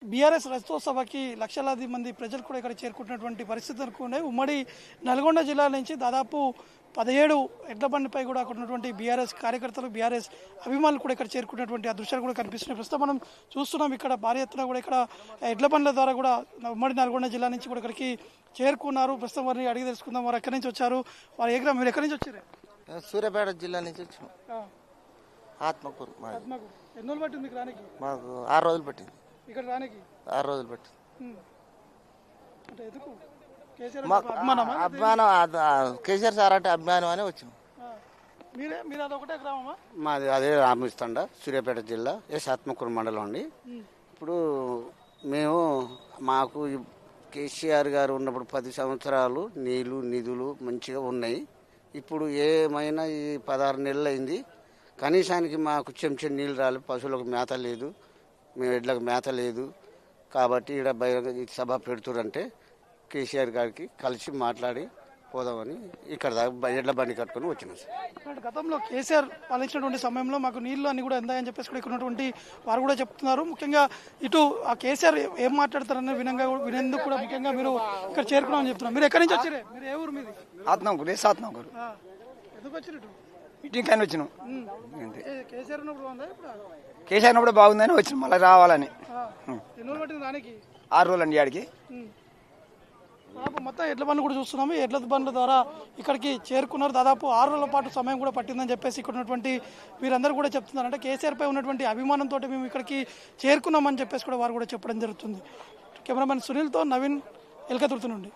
BRS రజతోత్సవకి లక్షలాది మంది ప్రజలు కూడా ఇక్కడ చేరుకుంటున్నటువంటి పరిస్థితులు ఉన్నాయి. ఉమ్మడి నల్గొండ జిల్లా నుంచి దాదాపు 17 ఎడ్ల బండిపై కూడా అక్కడ ఉన్నటువంటి బీఆర్ఎస్ కార్యకర్తలు, బీఆర్ఎస్ అభిమానులు కూడా ఇక్కడ చేరుకున్నటువంటి ఆ దృశ్యాలు కూడా కనిపిస్తున్నాయి. ప్రస్తుతం మనం చూస్తున్నాం ఇక్కడ భారీ ఎత్తున కూడా ఇక్కడ ఎడ్ల బండ్ల ద్వారా కూడా ఉమ్మడి నల్గొండ జిల్లా నుంచి కూడా ఇక్కడికి చేరుకున్నారు. ప్రస్తుతం వారిని అడిగి తెలుసుకుందాం. వారు ఎక్కడి నుంచి వచ్చారు, వారు ఏ గ్రామం, మీరు ఎక్కడి నుంచి వచ్చారు? సూర్యాపేట జిల్లా నుంచి వచ్చాం. ఆత్మకూరు. ఎన్ని రోజులు పట్టింది మీకు రానికి? మాకు 6 రోజులు పట్టింది ఇక్కడ రానికి. 6 రోజులు పట్టింది. అంటే ఎందుకు? కేసీఆర్ మాకు అభిమానం, కేసీఆర్ సార్ అంటే అభిమానం అని వచ్చాం. మీరు అదొకటే గ్రామమా? మాది అదే రామవిస్తండ, సూర్యాపేట జిల్లా, ఆత్మకూరు మండలం అండి. ఇప్పుడు మేము మాకు కేసీఆర్ గారు ఉన్నప్పుడు 10 సంవత్సరాలు నీళ్లు నిధులు మంచిగా ఉన్నాయి. ఇప్పుడు ఏమైనా ఈ 16 నెలలు అయింది, కనీసానికి మాకు చెంచా నీళ్ళు రాలేదు, పశువులకు మేత లేదు, మేము ఎడ్లకు మేత లేదు. కాబట్టి ఇక్కడ బహిరంగ సభ పెడుతురంటే కేసీఆర్ గారికి కలిసి మాట్లాడి పోదామని ఇక్కడ ఎడ్ల బండి కట్టుకుని వచ్చినాం సార్. గతంలో కేసీఆర్ పాలించినటువంటి సమయంలో మాకు నీళ్లు అన్ని కూడా ఎందాయని చెప్పేసి కూడా ఇక్కడ ఉన్నటువంటి వారు కూడా చెప్తున్నారు. ముఖ్యంగా ఇటు ఆ కేసీఆర్ ఏం మాట్లాడతారని వినేందుకు కూడా ముఖ్యంగా మీరు ఇక్కడ చేరుకున్నామని చెప్తున్నారు. మీరు ఎక్కడి నుంచి వచ్చారే? మీరు ఏ ఊరు మీది? ఆత్మకూరు. ఎందుకు వచ్చారు? మీటింగ్ కానీ వచ్చినాం. కేసీఆర్ ఉన్నప్పుడు బాగుందా? కేసీఆర్ ఉన్నప్పుడు బాగుందని వచ్చినాం, మళ్ళీ రావాలని. ఎన్ని రోజులు పట్టింది దానికి? 6 రోజులు అండి ఆడికి. మొత్తం ఎడ్ల బండ్లు కూడా చూస్తున్నాము. ఎడ్ల బండ్ల ద్వారా ఇక్కడికి చేరుకున్నారు. దాదాపు 6 రోజుల పాటు సమయం కూడా పట్టిందని చెప్పేసి ఇక్కడ ఉన్నటువంటి వీరందరూ కూడా చెప్తున్నారు. అంటే కేసీఆర్ పై ఉన్నటువంటి అభిమానంతో మేము ఇక్కడికి చేరుకున్నామని చెప్పేసి కూడా వారు కూడా చెప్పడం జరుగుతుంది. కెమెరామెన్ సునీల్తో నవీన్, ఎల్కతుర్తి నుండి.